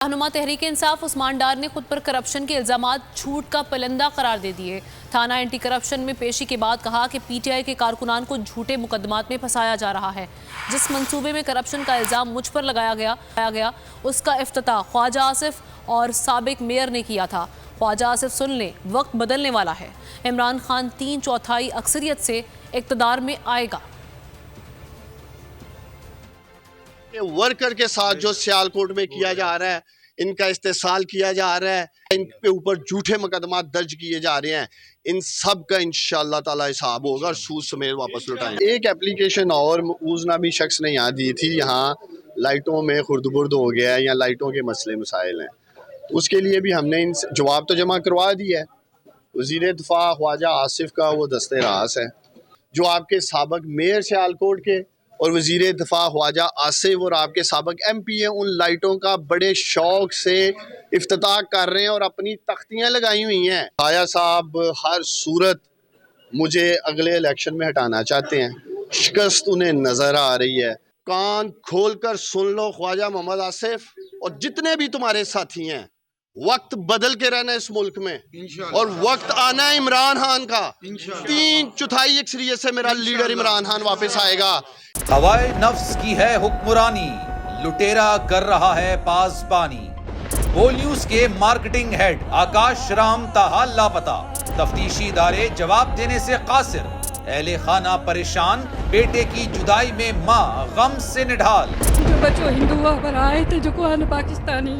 رہنما تحریک انصاف عثمان ڈار نے خود پر کرپشن کے الزامات جھوٹ کا پلندہ قرار دے دیے۔ تھانہ اینٹی کرپشن میں پیشی کے بعد کہا کہ پی ٹی آئی کے کارکنان کو جھوٹے مقدمات میں پھنسایا جا رہا ہے۔ جس منصوبے میں کرپشن کا الزام مجھ پر لگایا گیا اس کا افتتاح خواجہ آصف اور سابق میئر نے کیا تھا۔ خواجہ آصف سن لیں، وقت بدلنے والا ہے۔ عمران خان 3/4 اکثریت سے اقتدار میں آئے گا۔ ورکر کے ساتھ جو سیالکوٹ میں کیا جا رہا ہے، ان کا استحصال کیا جا رہا ہے، ان کے اوپر جھوٹے مقدمات درج کیے جا رہے ہیں، ان سب کا انشاءاللہ تعالی حساب ہوگا اور سود سمیت واپس لوٹائیں گے۔ ایک اپلیکیشن اور اوزنا بھی شخص نے یہاں دی تھی، یہاں لائٹوں میں خرد برد ہو گیا ہے یا لائٹوں کے مسئلے مسائل ہیں، اس کے لیے بھی ہم نے جواب تو جمع کروا دیا ہے۔ وزیر دفاع خواجہ آصف کا وہ دستے راز ہے، جو آپ کے سابق میئر سیالکوٹ کے اور وزیر دفاع خواجہ آصف اور آپ کے سابق ایم پی ہیں، ان لائٹوں کا بڑے شوق سے افتتاح کر رہے ہیں اور اپنی تختیاں لگائی ہوئی ہیں۔ خواجہ صاحب ہر صورت مجھے اگلے الیکشن میں ہٹانا چاہتے ہیں، شکست انہیں نظر آ رہی ہے۔ کان کھول کر سن لو خواجہ محمد آصف اور جتنے بھی تمہارے ساتھی ہیں، وقت بدل کے رہنا اس ملک میں اور وقت آنا ہے عمران خان کا۔ 3/4 اکثریت سے میرا لیڈر عمران خان واپس آئے گا۔ ہوائے نفس کی ہے حکمرانی، لٹیرا کر رہا ہے پاسبانی۔ بول نیوز کے مارکیٹنگ ہیڈ آکاش رام تاحال لاپتہ، تفتیشی ادارے جواب دینے سے قاصر، اہل خانہ پریشان، بیٹے کی جدائی میں ماں غم سے نڈھال۔ جو بچو ہندو پر آئے تھے جو کو پاکستانی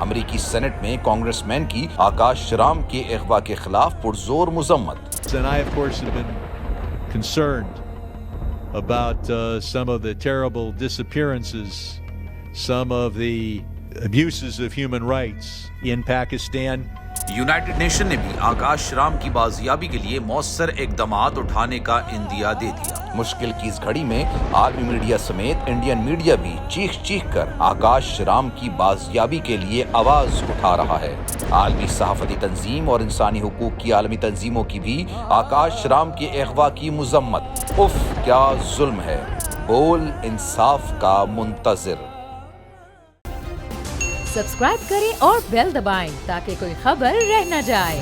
امریکی سینٹ میں کانگریس مین کی آکاش رام کے اغوا کے خلاف پرزور مذمت۔ And I, of course, have been concerned about some of the terrible disappearances, some of the abuses of human rights in Pakistan. United nation نے بھی آکاش رام کی بازیابی کے لیے مؤثر اقدامات اٹھانے کا عندیہ دے دیا۔ مشکل کی اس گھڑی میں عالمی میڈیا سمیت انڈین میڈیا بھی چیخ چیخ کر آکاش رام کی بازیابی کے لیے آواز اٹھا رہا ہے۔ عالمی صحافتی تنظیم اور انسانی حقوق کی عالمی تنظیموں کی بھی آکاش رام کے اغوا کی مذمت۔ اف کیا ظلم ہے، بول انصاف کا منتظر۔ سبسکرائب کریں اور بیل دبائیں تاکہ کوئی خبر رہ نہ جائے۔